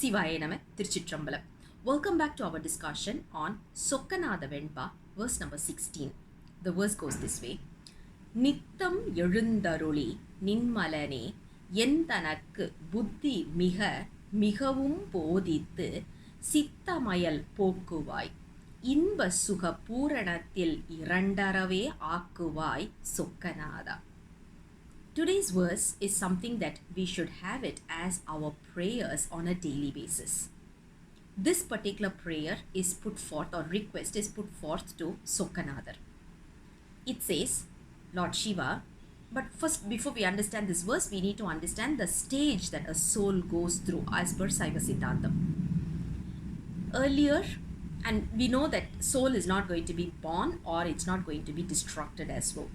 Sivaye Nama Tiruchitrambalam. Welcome back to our discussion on Sokkanatha Venba, verse number 16. The verse goes this way. Nitham Ezhuntharuli Ninmalane Enthanakku Buddhi Migavum Bodhithu Sittamayal Pokuvai Inba Sukha Puranathil Irandarave Aakuvai Sokkanatha. Today's verse is something that we should have it as our prayers on a daily basis. This particular prayer is put forth, or request is put forth to Sokkanatha. It says, Lord Shiva, but first, before we understand this verse, we need to understand the stage that a soul goes through as per Siva Siddhantam. Earlier, and we know that soul is not going to be born or it's not going to be destructed as well.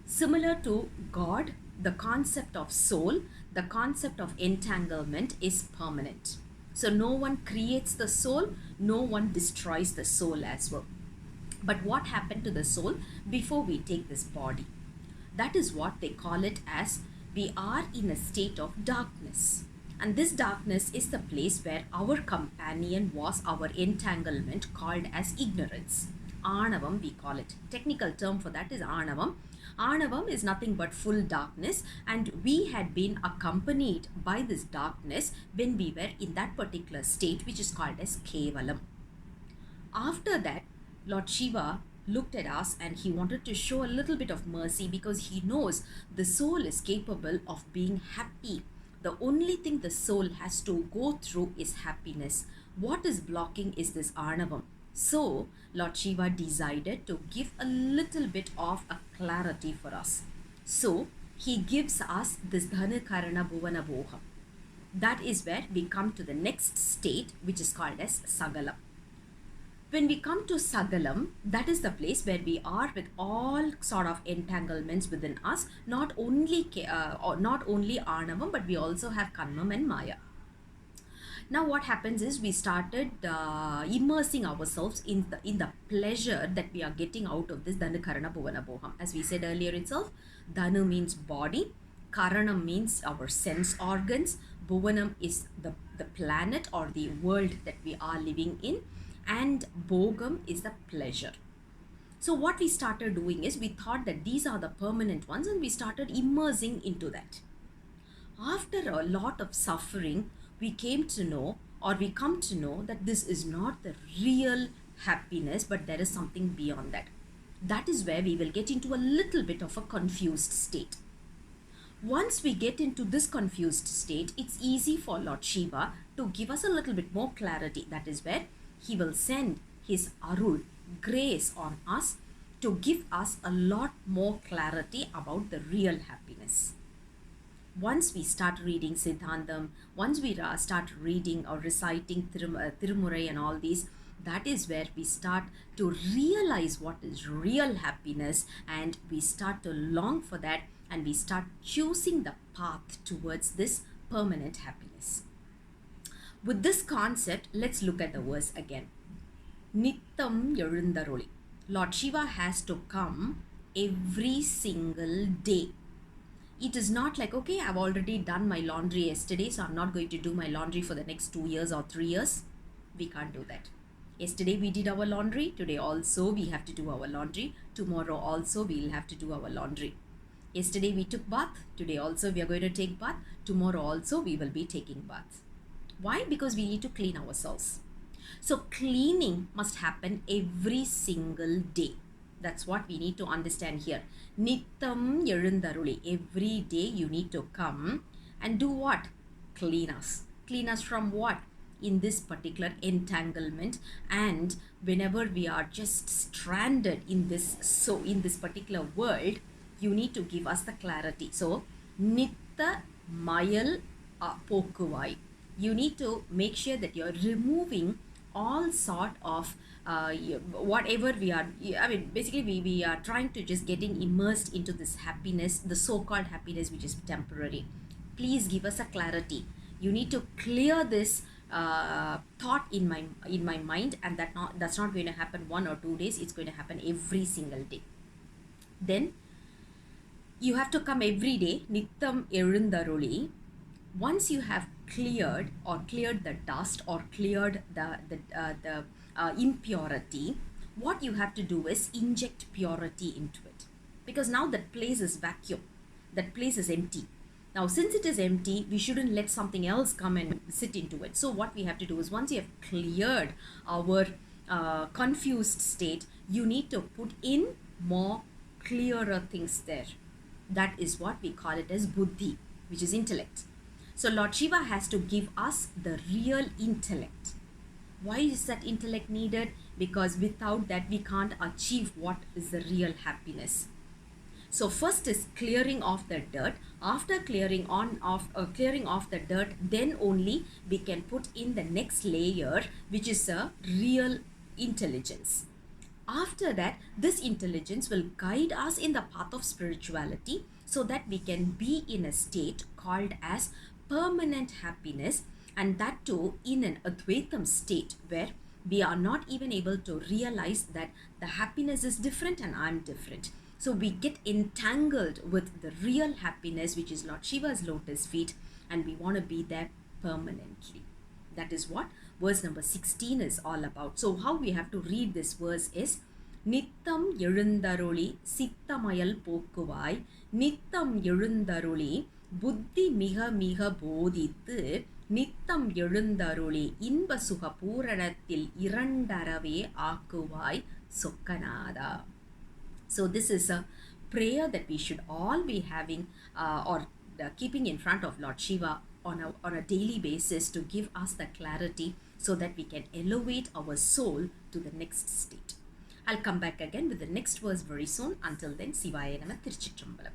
Similar to God, the concept of soul, the concept of entanglement is permanent. So no one creates the soul, no one destroys the soul as well. But what happened to the soul before we take this body? That is what they call it as we are in a state of darkness. And this darkness is the place where our companion was our entanglement, called as ignorance. Anavam we call it. Technical term for that is Anavam. Anavam is nothing but full darkness, and we had been accompanied by this darkness when we were in that particular state, which is called as Kevalam. After that, Lord Shiva looked at us and he wanted to show a little bit of mercy, because he knows the soul is capable of being happy. The only thing the soul has to go through is happiness. What is blocking is this Arnavam. So, Lord Shiva decided to give a little bit of a clarity for us. So, he gives us this Dhanu Karana Bhuvana Boham. That is where we come to the next state, which is called as Sagalam. When we come to Sagalam, that is the place where we are with all sort of entanglements within us, not only Arnavam, but we also have Kanmam and Maya. Now what happens is we started immersing ourselves in the pleasure that we are getting out of this Dhanu Karana Bhuvana Boham. As we said earlier itself, Dhanu means body, Karanam means our sense organs, Bhuvanam is the planet or the world that we are living in, and Bhogam is the pleasure. So what we started doing is we thought that these are the permanent ones, and we started immersing into that. After a lot of suffering, we come to know that this is not the real happiness, but there is something beyond that. That is where we will get into a little bit of a confused state. Once we get into this confused state, it's easy for Lord Shiva to give us a little bit more clarity. That is where he will send his Arul, grace, on us to give us a lot more clarity about the real happiness. Once we start reading Siddhantam, once we start reading or reciting Tirumurai and all these, that is where we start to realize what is real happiness, and we start to long for that, and we start choosing the path towards this permanent happiness. With this concept, let's look at the verse again. Nitham Ezhuntharuli. Lord Shiva has to come every single day. It is not like, okay, I've already done my laundry yesterday, so I'm not going to do my laundry for the next 2 years or 3 years. We can't do that. Yesterday we did our laundry. Today also we have to do our laundry. Tomorrow also we'll have to do our laundry. Yesterday we took bath. Today also we are going to take bath. Tomorrow also we will be taking bath. Why? Because we need to clean ourselves. So cleaning must happen every single day. That's what we need to understand here. Nitham Ezhuntharuli. Every day you need to come and do what? Clean us. Clean us from what? In this particular entanglement, and whenever we are just stranded in this particular world, you need to give us the clarity. So, Nitta Mayal Pokuvai. You need to make sure that you're removing all sort of whatever we are, basically we are trying to just getting immersed into this happiness, the so-called happiness which is temporary. Please give us a clarity. You need to clear this thought in my mind, and that's not going to happen 1 or 2 days. It's going to happen every single day. Then you have to come every day, Nitham Ezhuntharuli. Once you have cleared or cleared the dust or cleared the impurity, what you have to do is inject purity into it. Because now that place is vacuum, that place is empty. Now, since it is empty, we shouldn't let something else come and sit into it. So what we have to do is, once you have cleared our confused state, you need to put in more clearer things there. That is what we call it as buddhi, which is intellect. So Lord Shiva has to give us the real intellect. Why is that intellect needed? Because without that, we can't achieve what is the real happiness. So first is clearing off the dirt. After clearing off the dirt, then only we can put in the next layer, which is a real intelligence. After that, this intelligence will guide us in the path of spirituality so that we can be in a state called as permanent happiness, and that too in an Advaitam state where we are not even able to realize that the happiness is different and I'm different. So we get entangled with the real happiness, which is Lord Shiva's lotus feet, and we want to be there permanently. That is what verse number 16 is all about. So how we have to read this verse is, Nitham Ezhuntharuli Sittamayal Pokuvai, Nitham Ezhuntharuli Buddhi Miga Miga Bodhithu, Nitham Ezhuntharuli Inba Sukha Puranathil Irandarave Akuvai Sokkanatha. So this is a prayer that we should all be having or keeping in front of Lord Shiva on a daily basis to give us the clarity so that we can elevate our soul to the next state. I'll come back again with the next verse very soon. Until then, Sivaya Nama Tiruchitrambalam.